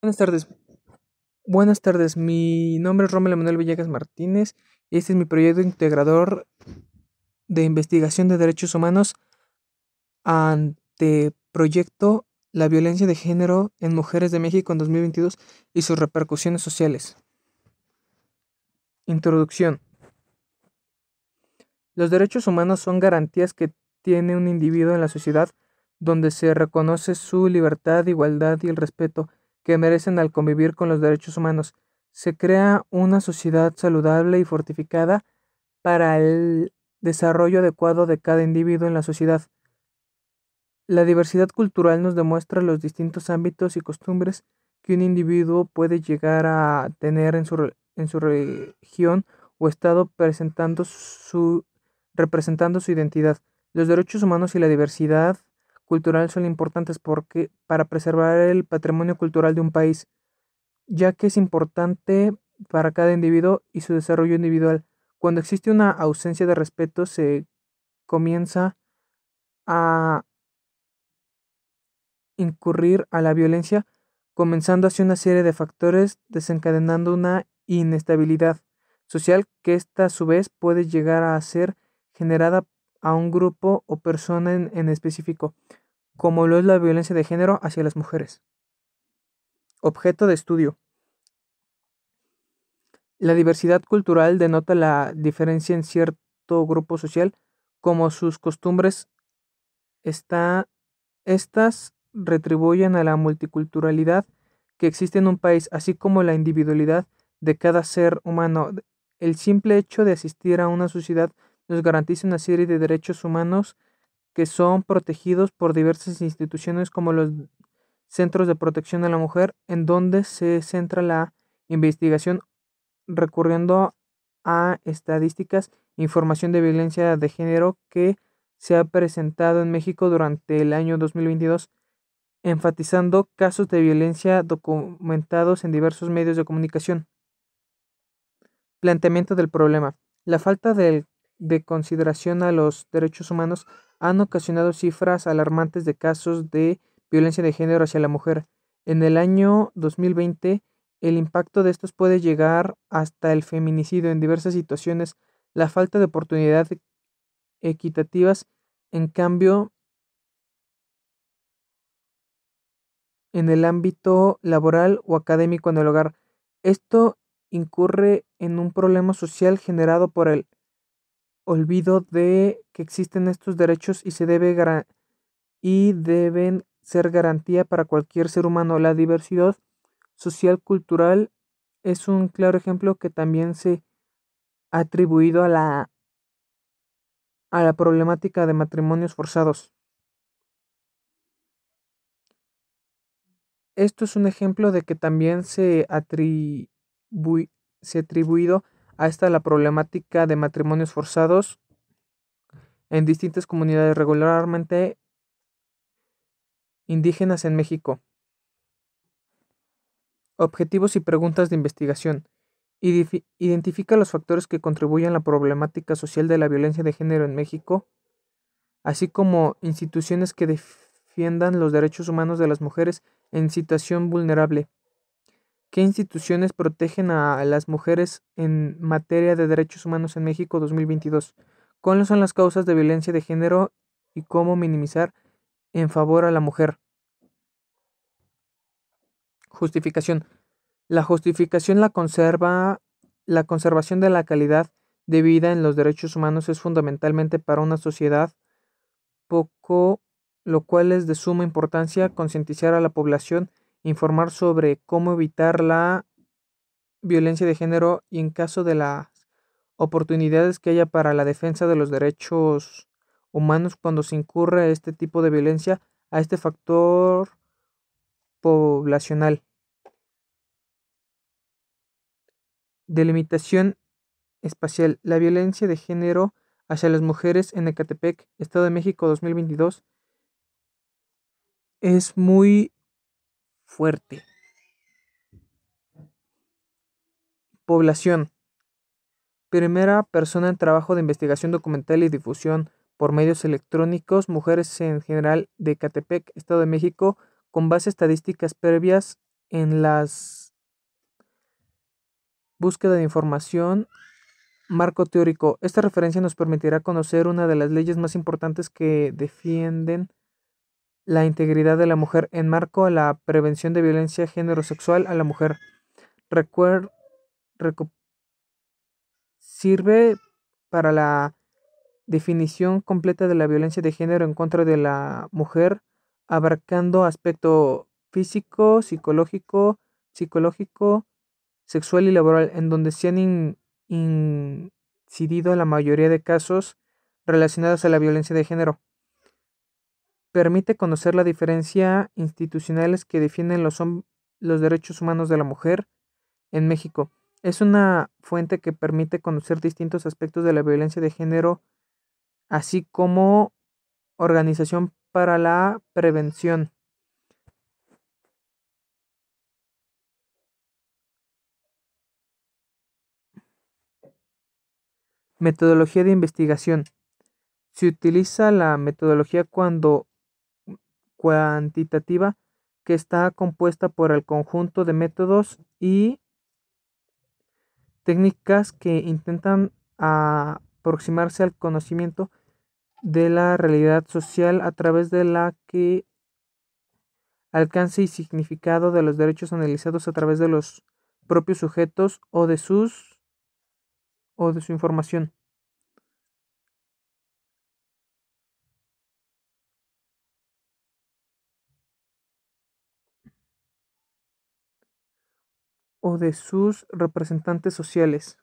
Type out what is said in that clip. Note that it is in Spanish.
Buenas tardes. Buenas tardes. Mi nombre es Rommel Manuel Villegas Martínez y este es mi proyecto integrador de investigación de derechos humanos ante proyecto La violencia de género en mujeres de México en 2022 y sus repercusiones sociales. Introducción. Los derechos humanos son garantías que tiene un individuo en la sociedad donde se reconoce su libertad, igualdad y el respeto que merecen al convivir con los derechos humanos. Se crea una sociedad saludable y fortificada para el desarrollo adecuado de cada individuo en la sociedad. La diversidad cultural nos demuestra los distintos ámbitos y costumbres que un individuo puede llegar a tener en su región o estado representando su identidad. Los derechos humanos y la diversidad cultural son importantes para preservar el patrimonio cultural de un país, ya que es importante para cada individuo y su desarrollo individual. Cuando existe una ausencia de respeto, se comienza a incurrir a la violencia, comenzando así una serie de factores desencadenando una inestabilidad social que esta a su vez puede llegar a ser generada a un grupo o persona en específico, como lo es la violencia de género hacia las mujeres. Objeto de estudio. La diversidad cultural denota la diferencia en cierto grupo social, como sus costumbres estas retribuyen a la multiculturalidad que existe en un país, así como la individualidad de cada ser humano. El simple hecho de asistir a una sociedad nos garantiza una serie de derechos humanos que son protegidos por diversas instituciones como los centros de protección a la mujer, en donde se centra la investigación recurriendo a estadísticas, información de violencia de género que se ha presentado en México durante el año 2022, enfatizando casos de violencia documentados en diversos medios de comunicación. Planteamiento del problema. La falta de consideración a los derechos humanos han ocasionado cifras alarmantes de casos de violencia de género hacia la mujer. En el año 2020, el impacto de estos puede llegar hasta el feminicidio en diversas situaciones. La falta de oportunidades equitativas, en cambio, en el ámbito laboral o académico en el hogar. Esto incurre en un problema social generado por el olvido de que existen estos derechos y deben ser garantía para cualquier ser humano. La diversidad social cultural es un claro ejemplo que también se ha atribuido a la problemática de matrimonios forzados. Esto es un ejemplo de que también se ha atribuido a esta la problemática de matrimonios forzados en distintas comunidades regularmente indígenas en México. Objetivos y preguntas de investigación. Identifica los factores que contribuyen a la problemática social de la violencia de género en México, así como instituciones que defiendan los derechos humanos de las mujeres en situación vulnerable. ¿Qué instituciones protegen a las mujeres en materia de derechos humanos en México 2022? ¿Cuáles son las causas de violencia de género y cómo minimizar en favor a la mujer? Justificación. La justificación la conservación de la calidad de vida en los derechos humanos es fundamentalmente para una sociedad, lo cual es de suma importancia concientizar a la población, informar sobre cómo evitar la violencia de género y en caso de las oportunidades que haya para la defensa de los derechos humanos cuando se incurre este tipo de violencia a este factor poblacional. Delimitación espacial. La violencia de género hacia las mujeres en Ecatepec, Estado de México 2022 es muy fuerte. Población. Primera persona en trabajo de investigación documental y difusión por medios electrónicos, mujeres en general de Ecatepec, Estado de México, con base estadísticas previas en las búsqueda de información. Marco teórico. Esta referencia nos permitirá conocer una de las leyes más importantes que defienden la integridad de la mujer en marco a la prevención de violencia género sexual a la mujer. Recuer- reco- Sirve para la definición completa de la violencia de género en contra de la mujer, abarcando aspecto psicológico, sexual y laboral, en donde se han incidido la mayoría de casos relacionados a la violencia de género. Permite conocer la diferencia institucionales que defienden los derechos humanos de la mujer en México. Es una fuente que permite conocer distintos aspectos de la violencia de género, así como organización para la prevención. Metodología de investigación. Se utiliza la metodología cuantitativa, que está compuesta por el conjunto de métodos y técnicas que intentan aproximarse al conocimiento de la realidad social a través de la que alcance y significado de los derechos analizados a través de los propios sujetos o de su información o de sus representantes sociales.